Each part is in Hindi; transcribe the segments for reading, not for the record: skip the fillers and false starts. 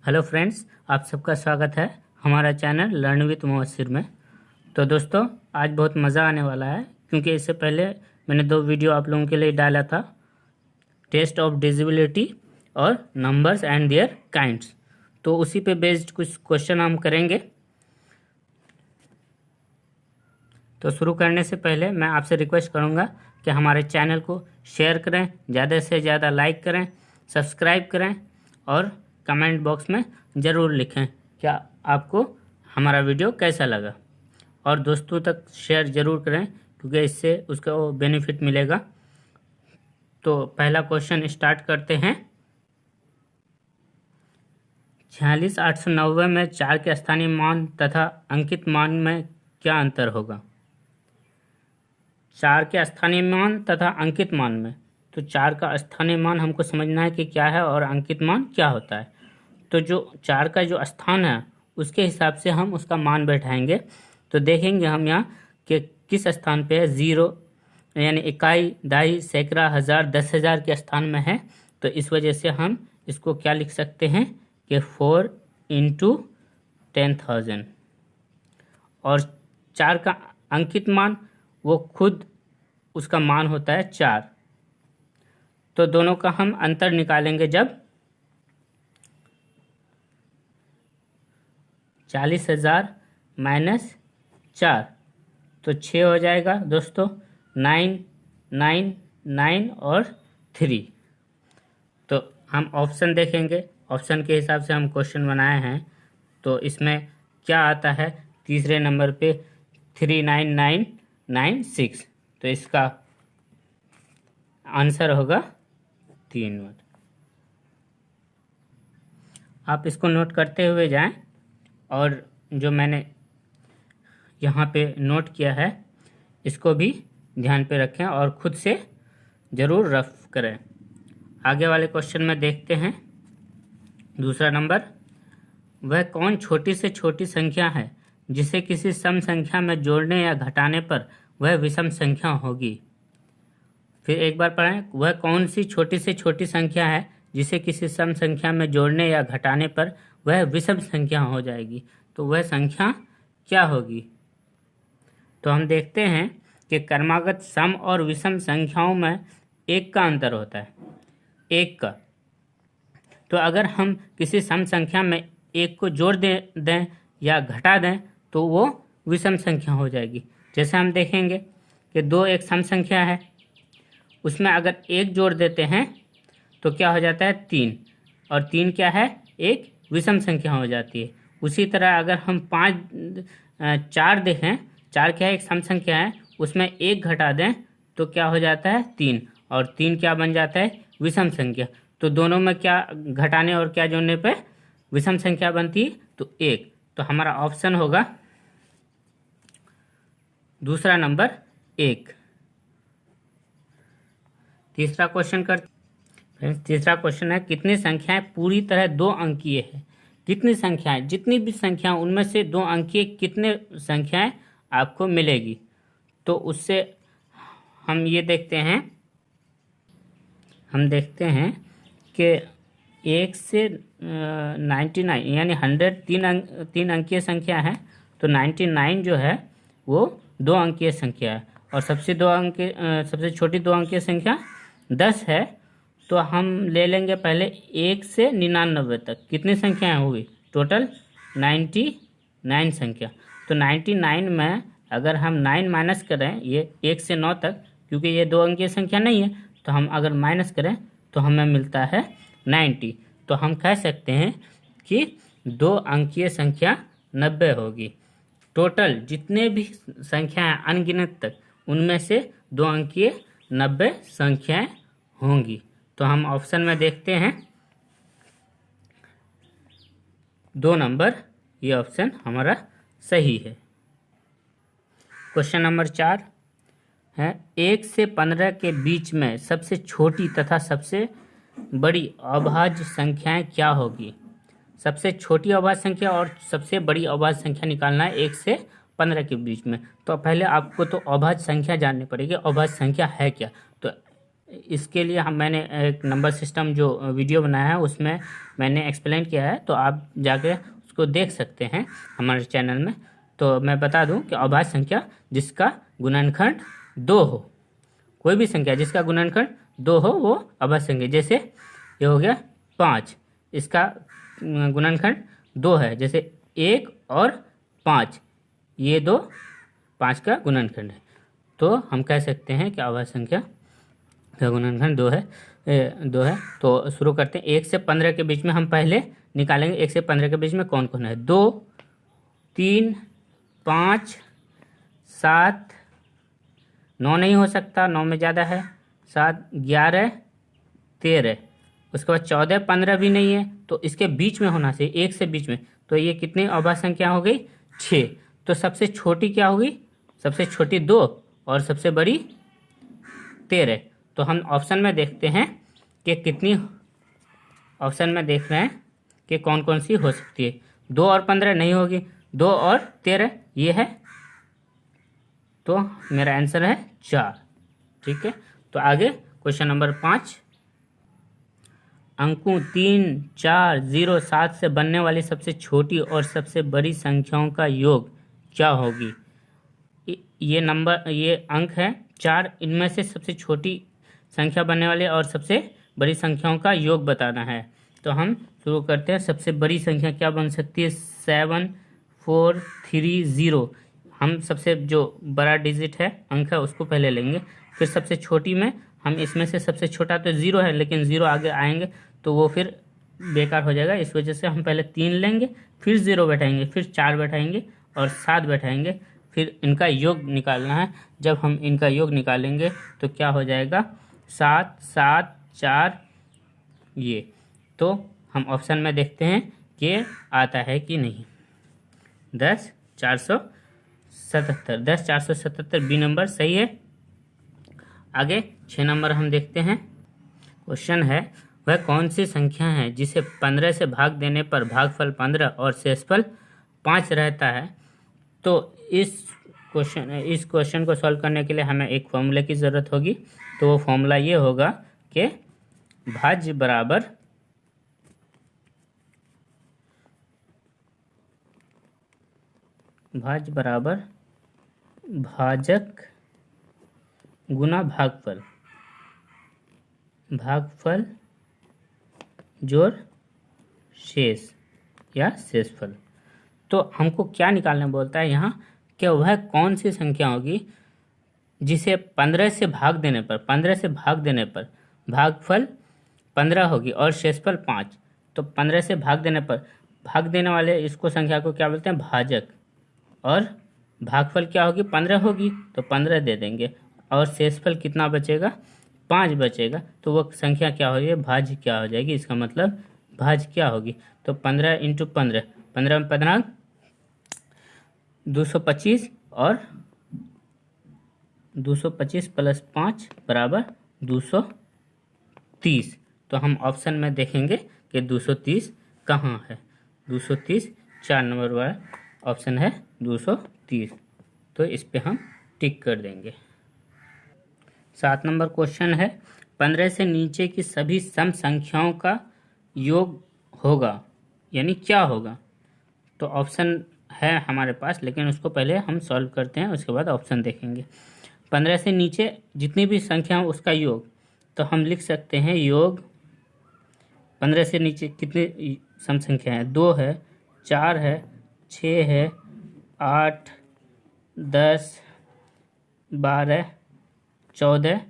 हेलो फ्रेंड्स, आप सबका स्वागत है हमारा चैनल लर्न विद मुबस्सिर में। तो दोस्तों, आज बहुत मज़ा आने वाला है क्योंकि इससे पहले मैंने 2 वीडियो आप लोगों के लिए डाला था, टेस्ट ऑफ डिजिबिलिटी और नंबर्स एंड देयर काइंड्स। तो उसी पे बेस्ड कुछ क्वेश्चन हम करेंगे। तो शुरू करने से पहले मैं आपसे रिक्वेस्ट करूँगा कि हमारे चैनल को शेयर करें, ज़्यादा से ज़्यादा लाइक करें, सब्सक्राइब करें और कमेंट बॉक्स में ज़रूर लिखें क्या आपको हमारा वीडियो कैसा लगा, और दोस्तों तक शेयर ज़रूर करें क्योंकि इससे उसका वो बेनिफिट मिलेगा। तो पहला क्वेश्चन स्टार्ट करते हैं। 46,890 में 4 के स्थानीय मान तथा अंकित मान में क्या अंतर होगा? 4 के स्थानीय मान तथा अंकित मान में, तो 4 का स्थानीय मान हमको समझना है कि क्या है और अंकित मान क्या होता है। तो जो 4 का जो स्थान है उसके हिसाब से हम उसका मान बैठाएंगे। तो देखेंगे हम यहाँ कि किस स्थान पे है। 0 यानी इकाई, दहाई, सैकड़ा, हज़ार, 10,000 के स्थान में है। तो इस वजह से हम इसको क्या लिख सकते हैं कि 4 × 10,000। और 4 का अंकित मान वो खुद उसका मान होता है 4। तो दोनों का हम अंतर निकालेंगे जब 40,000 माइनस 4 तो 6 हो जाएगा दोस्तों। 9, 9, 9 और 3। तो हम ऑप्शन देखेंगे, ऑप्शन के हिसाब से हम क्वेश्चन बनाए हैं। तो इसमें क्या आता है? तीसरे नंबर पे 39996। तो इसका आंसर होगा 3। आप इसको नोट करते हुए जाएं और जो मैंने यहाँ पे नोट किया है इसको भी ध्यान पे रखें और खुद से ज़रूर रफ करें। आगे वाले क्वेश्चन में देखते हैं। दूसरा नंबर, वह कौन छोटी से छोटी संख्या है जिसे किसी सम संख्या में जोड़ने या घटाने पर वह विषम संख्या होगी? फिर एक बार पढ़ें। वह कौन सी छोटी से छोटी संख्या है जिसे किसी सम संख्या में जोड़ने या घटाने पर वह विषम संख्या हो जाएगी? तो वह संख्या क्या होगी? तो हम देखते हैं कि क्रमागत सम और विषम संख्याओं में 1 का अंतर होता है, 1 का। तो अगर हम किसी सम संख्या में 1 को जोड़ दें या घटा दें तो वो विषम संख्या हो जाएगी। जैसे हम देखेंगे कि 2 एक सम संख्या है, उसमें अगर 1 जोड़ देते हैं तो क्या हो जाता है? 3। और 3 क्या है? एक विषम संख्या हो जाती है। उसी तरह अगर हम 4 देखें, 4 क्या है? एक सम संख्या है, उसमें 1 घटा दें तो क्या हो जाता है? 3। और 3 क्या बन जाता है? विषम संख्या। तो दोनों में क्या घटाने और क्या जोड़ने पे विषम संख्या बनती है? तो 1। तो हमारा ऑप्शन होगा दूसरा नंबर 1। तीसरा क्वेश्चन तीसरा क्वेश्चन है, कितनी संख्याएं पूरी तरह 2 अंकीय है? कितनी संख्याएं, जितनी भी संख्या उनमें से 2 अंकीय कितने संख्याएं आपको मिलेगी? तो उससे हम ये देखते हैं, कि 1 से 99 यानी 100 3 अंकीय संख्या है। तो 99 जो है वो 2 अंकीय संख्या है और सबसे छोटी 2 अंकीय संख्या 10 है। तो हम ले लेंगे पहले 1 से 99 तक कितनी संख्याएं हुई? टोटल 99 संख्या। तो 99 में अगर हम 9 माइनस करें, ये 1 से 9 तक, क्योंकि ये 2 अंकीय संख्या नहीं है, तो हम अगर माइनस करें तो हमें मिलता है 90। तो हम कह सकते हैं कि 2 अंकीय संख्या 90 होगी। टोटल जितने भी संख्याएं अनगिनत तक, उनमें से 2 अंकीय 90 संख्याएं होंगी। तो हम ऑप्शन में देखते हैं 2 नंबर, ये ऑप्शन हमारा सही है। क्वेश्चन नंबर 4 है, 1 से 15 के बीच में सबसे छोटी तथा सबसे बड़ी अभाज्य संख्याएं क्या होगी? सबसे छोटी अभाज्य संख्या और सबसे बड़ी अभाज्य संख्या निकालना है 1 से 15 के बीच में। तो पहले आपको तो अभाज्य संख्या जाननी पड़ेगी, अभाज्य संख्या है क्या। तो इसके लिए मैंने एक नंबर सिस्टम जो वीडियो बनाया है उसमें मैंने एक्सप्लेन किया है, तो आप जाके उसको देख सकते हैं हमारे चैनल में। तो मैं बता दूं कि अभाज्य संख्या जिसका गुणनखंड 2 हो, कोई भी संख्या जिसका गुणनखंड 2 हो वो अभाज्य संख्या। जैसे ये हो गया 5, इसका गुणनखंड 2 है। जैसे 1 और 5, ये दो 5 का गुणनखंड है, तो हम कह सकते हैं कि अभाज्य संख्या का गुणनखंड 2 है। 2 है। तो शुरू करते हैं। 1 से 15 के बीच में हम पहले निकालेंगे। 1 से 15 के बीच में कौन कौन है? 2, 3, 5, 7, 9 नहीं हो सकता, 9 में ज़्यादा है। 7, 11, 13, उसके बाद 14, 15 भी नहीं है, तो इसके बीच में होना चाहिए, 1 से बीच में। तो ये कितनी अभाज्य संख्या हो गई? 6। तो सबसे छोटी क्या होगी? सबसे छोटी 2 और सबसे बड़ी 13। तो हम ऑप्शन में देखते हैं कि कितनी, ऑप्शन में देख रहे हैं कि कौन कौन सी हो सकती है। 2 और 15 नहीं होगी, 2 और 13 ये है, तो मेरा आंसर है 4। ठीक है। तो आगे क्वेश्चन नंबर 5, अंकों 3, 4, 0, 7 से बनने वाली सबसे छोटी और सबसे बड़ी संख्याओं का योग क्या होगी? ये नंबर, ये अंक है 4, इनमें से सबसे छोटी संख्या बनने वाली और सबसे बड़ी संख्याओं का योग बताना है। तो हम शुरू करते हैं। सबसे बड़ी संख्या क्या बन सकती है? 7, 4, 3, 0। हम सबसे जो बड़ा डिजिट है, अंक है, उसको पहले लेंगे। फिर सबसे छोटी में हम इसमें से सबसे छोटा तो 0 है, लेकिन 0 आगे आएंगे तो वो फिर बेकार हो जाएगा। इस वजह से हम पहले 3 लेंगे, फिर 0 बैठाएंगे, फिर 4 बैठाएंगे और 7 बैठाएंगे। फिर इनका योग निकालना है। जब हम इनका योग निकालेंगे तो क्या हो जाएगा? 7, 7, 4 ये। तो हम ऑप्शन में देखते हैं कि आता है कि नहीं। 10, 477, 10, 477 बी नंबर सही है। आगे 6 नंबर हम देखते हैं। क्वेश्चन है, वह कौन सी संख्या है जिसे 15 से भाग देने पर भागफल 15 और शेषफल 5 रहता है? तो इस क्वेश्चन को सॉल्व करने के लिए हमें एक फॉर्मूले की ज़रूरत होगी। तो वो फॉर्मूला ये होगा कि भाज्य बराबर भाजक गुना भागफल, भागफल जोड़ शेष या शेषफल। तो हमको क्या निकालना बोलता है यहाँ कि वह कौन सी संख्या होगी जिसे 15 से भाग देने पर, 15 से भाग देने पर भागफल 15 होगी और शेषफल 5। तो 15 से भाग देने पर, भाग देने वाले इसको संख्या को क्या बोलते हैं? भाजक। और भागफल क्या होगी? 15 होगी, तो 15 दे देंगे। और शेषफल कितना बचेगा? 5 बचेगा। तो वो संख्या क्या हो जाएगी? भाज्य क्या हो जाएगी? इसका मतलब भाज्य क्या होगी? तो 15 × 15, 15 में 15 225 और 225 + 5 बराबर 230। तो हम ऑप्शन में देखेंगे कि 230 कहाँ है। 230 4 नंबर वाला ऑप्शन है 230। तो इस पे हम टिक कर देंगे। 7 नंबर क्वेश्चन है, 15 से नीचे की सभी सम संख्याओं का योग होगा, यानी क्या होगा? तो ऑप्शन है हमारे पास, लेकिन उसको पहले हम सॉल्व करते हैं, उसके बाद ऑप्शन देखेंगे। 15 से नीचे जितनी भी संख्या हो उसका योग, तो हम लिख सकते हैं योग 15 से नीचे कितनी सम संख्या है? 2 है, 4 है, 6 है, 8, 10, 12, 14।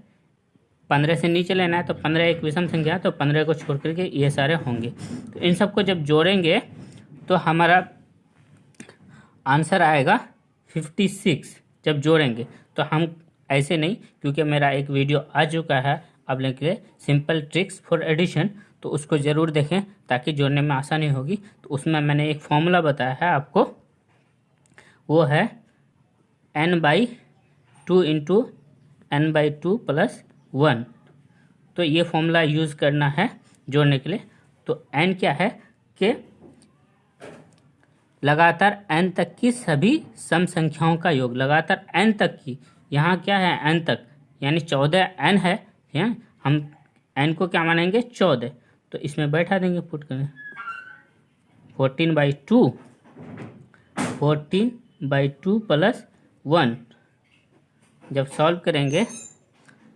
15 से नीचे लेना है तो 15 एक विषम संख्या है, तो 15 को छोड़ करके ये सारे होंगे। तो इन सबको जब जोड़ेंगे तो हमारा आंसर आएगा 56 जब जोड़ेंगे। तो हम ऐसे नहीं, क्योंकि मेरा एक वीडियो आ चुका है आप लोगों के लिए, सिंपल ट्रिक्स फॉर एडिशन, तो उसको ज़रूर देखें ताकि जोड़ने में आसानी होगी। तो उसमें मैंने एक फॉर्मूला बताया है आपको, वो है n/2 × n/2 + 1। तो ये फॉर्मूला यूज़ करना है जोड़ने के लिए। तो n क्या है कि लगातार n तक की सभी सम संख्याओं का योग, लगातार n तक की, यहाँ क्या है n तक, यानी 14 n है, हम n को क्या मानेंगे 14, तो इसमें बैठा देंगे, पुट करें 14/2, 14/2 प्लस 1। जब सॉल्व करेंगे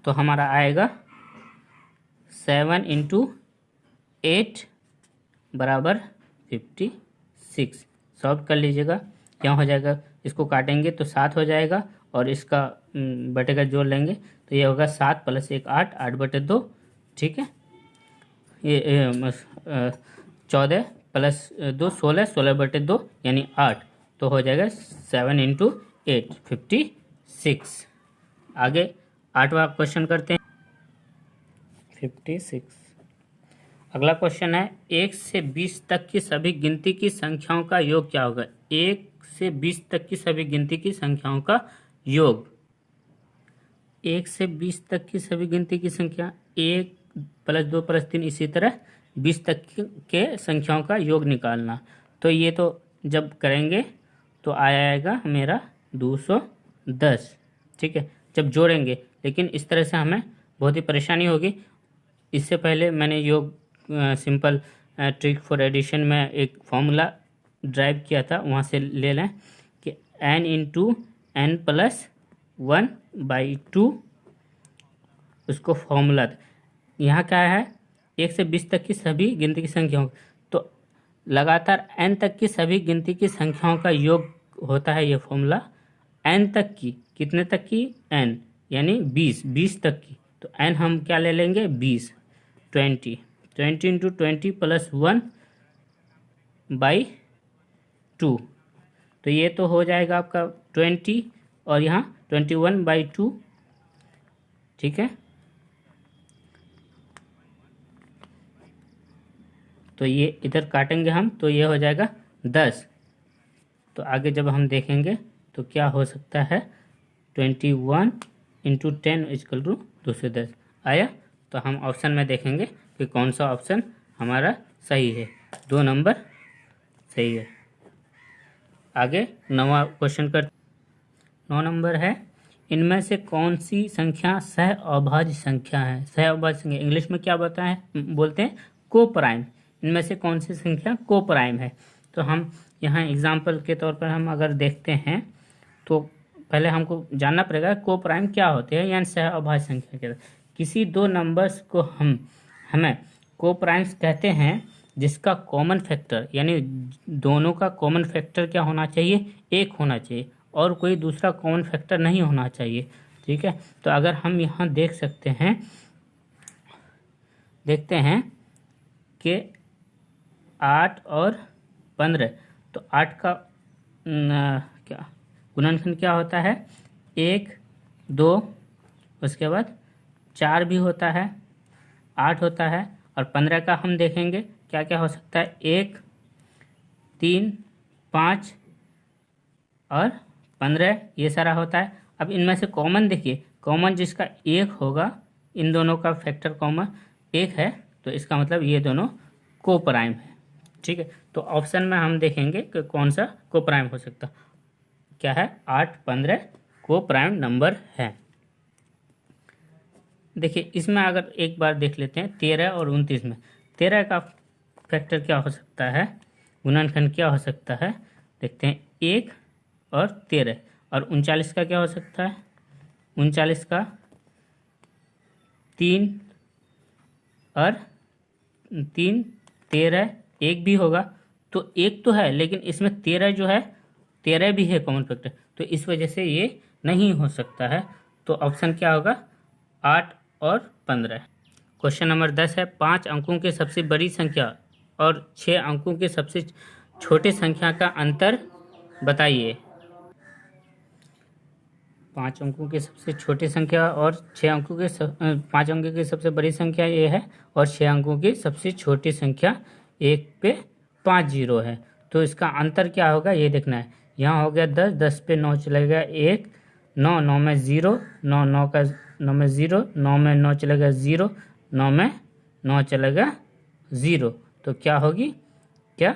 तो हमारा आएगा 7 × 8 बराबर 56। सॉल्व कर लीजिएगा, क्या हो जाएगा, इसको काटेंगे तो 7 हो जाएगा और इसका बटे का जोड़ लेंगे तो ये होगा 7 + 1 8, 8/2। ठीक है, ये 14 + 2 16, 16/2 यानी 8, तो हो जाएगा 7 × 8 56। आगे 8वां क्वेश्चन करते हैं 56। अगला क्वेश्चन है 1 से 20 तक की सभी गिनती की संख्याओं का योग क्या होगा। 1 से 20 तक की सभी गिनती की संख्याओं का योग। 1 से 20 तक की सभी गिनती की संख्या 1 + 2 + 3 इसी तरह 20 तक के संख्याओं का योग निकालना। तो ये तो जब करेंगे तो आएगा मेरा 210। ठीक है, जब जोड़ेंगे, लेकिन इस तरह से हमें बहुत ही परेशानी होगी। इससे पहले मैंने योग सिंपल ट्रिक फॉर एडिशन में एक फॉर्मूला ड्राइव किया था, वहाँ से ले लें कि n × n + 1/2 उसको फॉर्मूला। यहाँ क्या है, 1 से 20 तक की सभी गिनती की संख्याओं, तो लगातार n तक की सभी गिनती की संख्याओं का योग होता है ये फॉर्मूला। n तक की, कितने तक की, n यानी 20 तक की, तो n हम क्या ले लेंगे 20, 20 × 20 + 1/2, तो ये तो हो जाएगा आपका 20 और यहाँ 21/2। ठीक है, तो ये इधर काटेंगे हम तो ये हो जाएगा 10। तो आगे जब हम देखेंगे तो क्या हो सकता है, 21 × 10 = 210 आया। तो हम ऑप्शन में देखेंगे कि कौन सा ऑप्शन हमारा सही है। 2 नंबर सही है। आगे 9वां क्वेश्चन कर 9 नंबर है, इनमें से कौन सी संख्या सह अभाज्य संख्या है। सह अभाज्य संख्या इंग्लिश में क्या बोलते हैं को प्राइम। इनमें से कौन सी संख्या को प्राइम है। तो हम यहाँ एग्जाम्पल के तौर पर हम अगर देखते हैं तो पहले हमको जानना पड़ेगा को प्राइम क्या होते हैं, यानी सह अभाज्य संख्या क्या। किसी दो नंबर्स को हमें को प्राइम्स कहते हैं जिसका कॉमन फैक्टर, यानी दोनों का कॉमन फैक्टर क्या होना चाहिए, 1 होना चाहिए और कोई दूसरा कॉमन फैक्टर नहीं होना चाहिए। ठीक है, तो अगर हम यहाँ देखते हैं कि 8 और 15, तो 8 का क्या गुणनखंड क्या होता है, 1 2, उसके बाद 4 भी होता है, 8 होता है, और 15 का हम देखेंगे क्या क्या हो सकता है, 1 3 5 और 15, ये सारा होता है। अब इनमें से कॉमन देखिए, कॉमन जिसका 1 होगा, इन दोनों का फैक्टर कॉमन 1 है, तो इसका मतलब ये दोनों को प्राइम है। ठीक है, तो ऑप्शन में हम देखेंगे कि कौन सा को प्राइम हो सकता, क्या है 8 15 को प्राइम नंबर है। देखिए इसमें अगर एक बार देख लेते हैं 13 और 29 में 13 का फैक्टर क्या हो सकता है, गुणनखंड क्या हो सकता है, देखते हैं 1 और 13, और 39 का क्या हो सकता है, 39 का 3 और 3 13, 1 भी होगा, तो 1 तो है लेकिन इसमें 13 जो है 13 भी है कॉमन फैक्टर, तो इस वजह से ये नहीं हो सकता है। तो ऑप्शन क्या होगा 8 और 15। क्वेश्चन नंबर 10 है, 5 अंकों की सबसे बड़ी संख्या और 6 अंकों की सबसे छोटी संख्या का अंतर बताइए। 5 अंकों की सबसे छोटी संख्या और 6 अंकों की 5 अंकों की सबसे बड़ी संख्या ये है और 6 अंकों की सबसे छोटी संख्या 1 पे 5 जीरो है, तो इसका अंतर क्या होगा ये देखना है। यहाँ हो गया 10, 10 पे 9 चलेगा 1, 9 9 में 0, 9 9 का 9 में 0, 9 में 9 चलेगा 0, 9 में 9 चलेगा 0, तो क्या होगी, क्या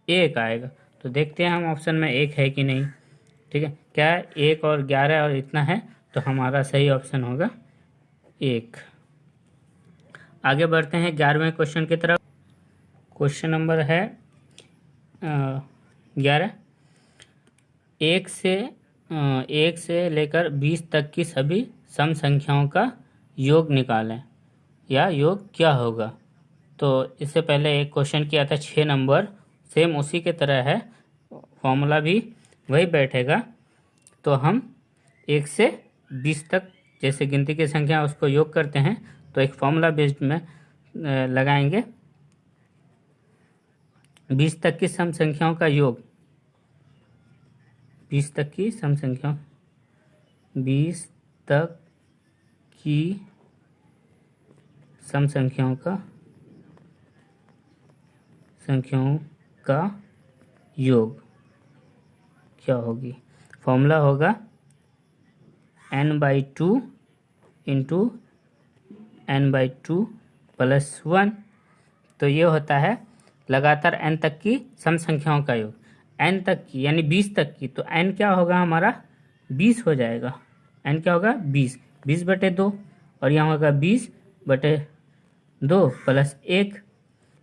1 आएगा। तो देखते हैं हम ऑप्शन में 1 है कि नहीं। ठीक है, क्या है 1 और 11 और इतना है, तो हमारा सही ऑप्शन होगा 1। आगे बढ़ते हैं 11वें क्वेश्चन की तरफ। क्वेश्चन नंबर है 11। एक से लेकर 20 तक की सभी सम संख्याओं का योग निकालें या योग क्या होगा। तो इससे पहले एक क्वेश्चन किया था 6 नंबर, सेम उसी के तरह है, फॉर्मूला भी वही बैठेगा। तो हम 1 से 20 तक जैसे गिनती की संख्या उसको योग करते हैं, तो एक फॉर्मूला बेस्ड में लगाएंगे 20 तक की सम संख्याओं का योग। 20 तक की सम संख्याओं 20 तक की सम संख्याओं का योग क्या होगी। फॉर्मूला होगा n/2 इंटू n/2 प्लस 1। तो ये होता है लगातार n तक की सम संख्याओं का योग। n तक की यानी 20 तक की, तो n क्या होगा हमारा 20 हो जाएगा। n क्या होगा 20/2, और यहाँ होगा 20/2 प्लस 1।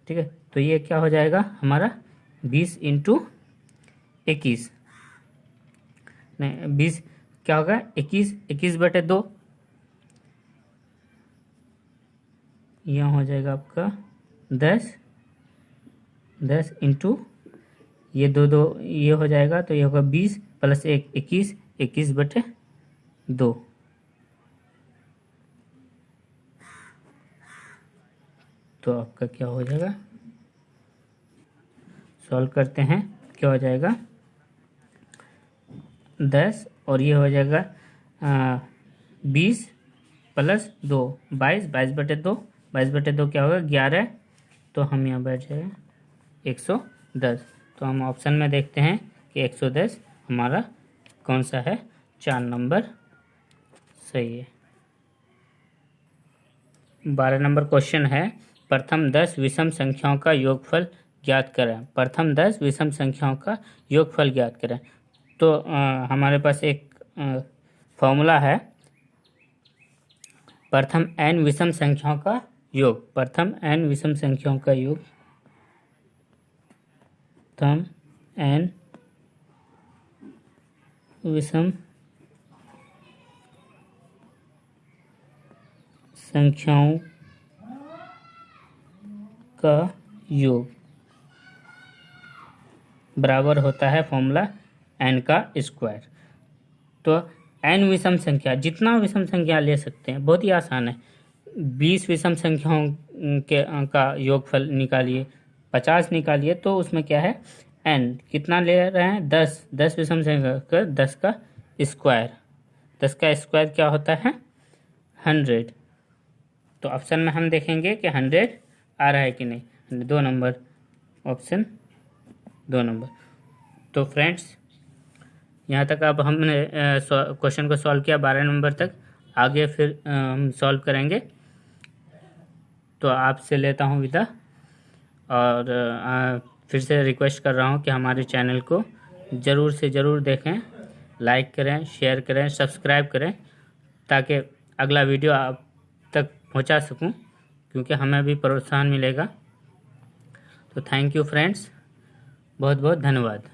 ठीक है, तो ये क्या हो जाएगा हमारा 20 इंटू 21, नहीं 20 क्या होगा 21/2। यहाँ हो जाएगा आपका 10 इंटू ये 2 ये हो जाएगा, तो ये होगा 20 प्लस 1 21/2। तो आपका क्या हो जाएगा, सॉल्व करते हैं, क्या हो जाएगा 10 और ये हो जाएगा 20 प्लस 2 22/2। 22/2 क्या होगा 11। तो हम यहाँ बैठ जाएगा 110। तो हम ऑप्शन में देखते हैं कि 110 हमारा कौन सा है, 4 नंबर सही है। 12 नंबर क्वेश्चन है प्रथम 10 विषम संख्याओं का योगफल ज्ञात करें। प्रथम 10 विषम संख्याओं का योगफल ज्ञात करें। तो हमारे पास एक फॉर्मूला है प्रथम n विषम संख्याओं का योग। प्रथम n विषम संख्याओं का योग, प्रथम n विषम संख्याओं का योग बराबर होता है फॉर्मूला n का स्क्वायर। तो n विषम संख्या, जितना विषम संख्या ले सकते हैं, बहुत ही आसान है। 20 विषम संख्याओं के का योगफल निकालिए, 50 निकालिए, तो उसमें क्या है n कितना ले रहे हैं 10 विषम संख्या का 10 का स्क्वायर। 10 का स्क्वायर क्या होता है 100। तो ऑप्शन में हम देखेंगे कि 100 आ रहा है कि नहीं। 2 नंबर, ऑप्शन 2 नंबर। तो फ्रेंड्स यहाँ तक अब हमने क्वेश्चन को सॉल्व किया 12 नंबर तक। आगे फिर हम सॉल्व करेंगे। तो आपसे लेता हूँ विदा, और फिर से रिक्वेस्ट कर रहा हूँ कि हमारे चैनल को ज़रूर से ज़रूर देखें, लाइक करें, शेयर करें, सब्सक्राइब करें, ताकि अगला वीडियो आप तक पहुँचा सकूँ, क्योंकि हमें भी प्रोत्साहन मिलेगा। तो थैंक यू फ्रेंड्स, बहुत बहुत धन्यवाद।